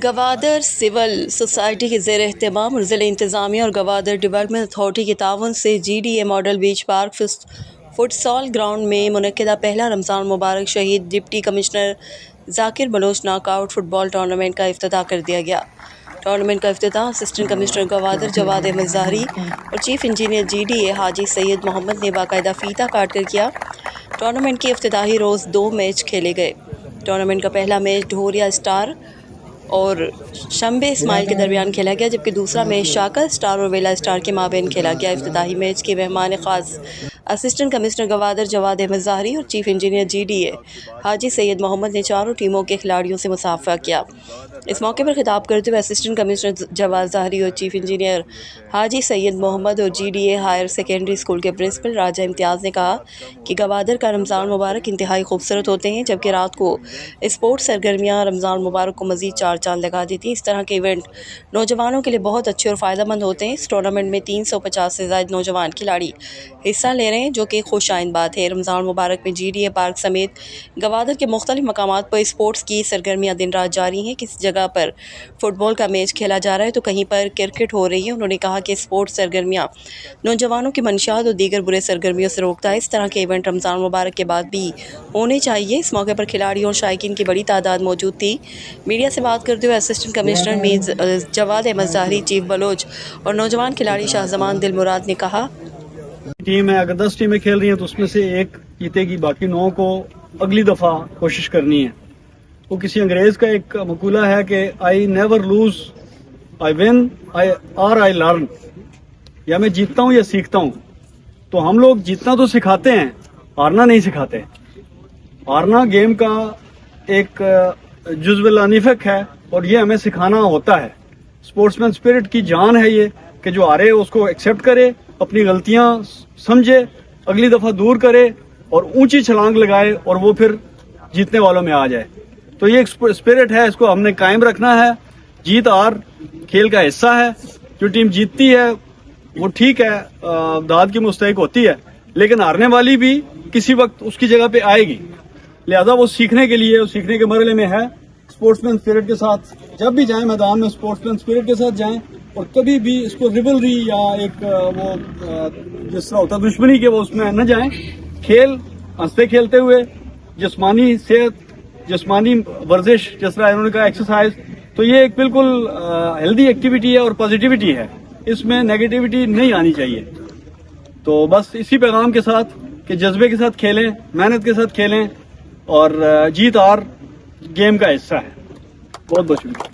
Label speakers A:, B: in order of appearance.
A: Gwadar civil society کے زیر اہتمام اور ضلع انتظامیہ اور گوادر ڈیولپمنٹ اتھارٹی کے تعاون سے G D A model beach park futsal ground میں منعقدہ پہلا رمضان مبارک شہید ڈپٹی کمشنر ذاکر بلوچ ناک آؤٹ فٹ بال ٹورنامنٹ کا افتتاح کر دیا گیا۔ ٹورنامنٹ کا افتتاح اسسٹنٹ کمشنر گوادر جواد احمد ظاہری اور chief engineer G D A Haji Syed محمد نے باقاعدہ فیتہ کاٹ کر کیا۔ ٹورنامنٹ کی افتتاحی روز 2 میچ کھیلے گئے۔ ٹورنامنٹ کا پہلا میچ ڈھوریا اسٹار اور شمبے اسماعیل کے درمیان کھیلا گیا، جبکہ دوسرا میچ شاکر اسٹار اور ویلا اسٹار کے مابین کھیلا گیا۔ افتتاحی میچ کے مہمان خاص اسسٹنٹ کمشنر گوادر جواد احمد ظاہری اور chief engineer G D A Haji Syed محمد نے چاروں ٹیموں کے کھلاڑیوں سے مصافحہ کیا۔ اس موقع پر خطاب کرتے ہوئے اسسٹنٹ کمشنر جواد ظاہری اور چیف انجینئر حاجی سید محمد اور G D A higher secondary school کے پرنسپل راجہ امتیاز نے کہا کہ گوادر کا رمضان مبارک انتہائی خوبصورت ہوتے ہیں، جبکہ رات کو اسپورٹس سرگرمیاں رمضان مبارک کو مزید 4 چاند لگا دیتی ہیں۔ اس طرح کے ایونٹ نوجوانوں کے لیے بہت اچھے اور فائدہ مند ہوتے ہیں۔ اس ٹورنامنٹ میں 350 سے زائد نوجوان کھلاڑی حصہ لے رہے ہیں، جو کہ خوش آئند بات ہے۔ رمضان مبارک میں جی ڈی اے پارک سمیت گوادر کے مختلف مقامات پر اسپورٹس کی سرگرمیاں دن رات جاری ہیں۔ کسی جگہ پر فٹ بال کا میچ کھیلا جا رہا ہے تو کہیں پر کرکٹ ہو رہی ہے۔ انہوں نے کہا کہ اسپورٹس سرگرمیاں نوجوانوں کی منشیات اور دیگر برے سرگرمیوں سے روکتا ہے۔ اس طرح کے ایونٹ رمضان مبارک کے بعد بھی ہونے چاہیے۔ اس موقع پر کھلاڑیوں اور شائقین کی بڑی تعداد موجود تھی۔ میڈیا سے بات کرتے ہوئے اسسٹنٹ کمشنر میر جواد احمد ظاہری، چیف بلوچ اور نوجوان کھلاڑی شاہزمان دل مراد نے کہا
B: ٹیم ہے، اگر 10 ٹیمیں کھیل رہی ہیں تو اس میں سے ایک جیتے گی، باقی 9 کو اگلی دفعہ کوشش کرنی ہے۔ وہ کسی انگریز کا ایک مقولہ ہے کہ I never lose, I one اور آئی لرن، یا میں جیتتا ہوں یا سیکھتا ہوں۔ تو ہم لوگ جیتنا تو سکھاتے ہیں، ہارنا نہیں سکھاتے۔ ہارنا گیم کا ایک جزو لانفق ہے اور یہ ہمیں سکھانا ہوتا ہے۔ اسپورٹس مین اسپرٹ کی جان ہے یہ کہ جو ہارے اس کو ایکسیپٹ کرے، اپنی غلطیاں سمجھے، اگلی دفعہ دور کرے اور اونچی چھلانگ لگائے اور وہ پھر جیتنے والوں میں آ جائے۔ تو یہ ایک اسپرٹ ہے، اس کو ہم نے قائم رکھنا ہے۔ جیت ہار کھیل کا حصہ ہے۔ جو ٹیم جیتتی ہے وہ ٹھیک ہے، داد کی مستحق ہوتی ہے، لیکن ہارنے والی بھی کسی وقت اس کی جگہ پہ آئے گی۔ لہذا وہ سیکھنے کے لیے، سیکھنے کے مرحلے میں ہے۔ اسپورٹس مین اسپرٹ کے ساتھ جب بھی جائیں میدان میں، اسپورٹس مین اسپرٹ کے ساتھ جائیں، اور کبھی بھی اس کو ریولری یا ایک وہ جس طرح ہوتا ہے دشمنی کے، وہ اس میں نہ جائیں۔ کھیل ہنستے کھیلتے ہوئے، جسمانی صحت، جسمانی ورزش، جس طرح انہوں نے کہا ایکسرسائز، تو یہ ایک بالکل ہیلدی ایکٹیویٹی ہے اور پازیٹیوٹی ہے، اس میں نیگیٹیوٹی نہیں آنی چاہیے۔ تو بس اسی پیغام کے ساتھ کہ جذبے کے ساتھ کھیلیں، محنت کے ساتھ کھیلیں، اور جیت ہار گیم کا حصہ ہے۔ بہت بہت شکریہ۔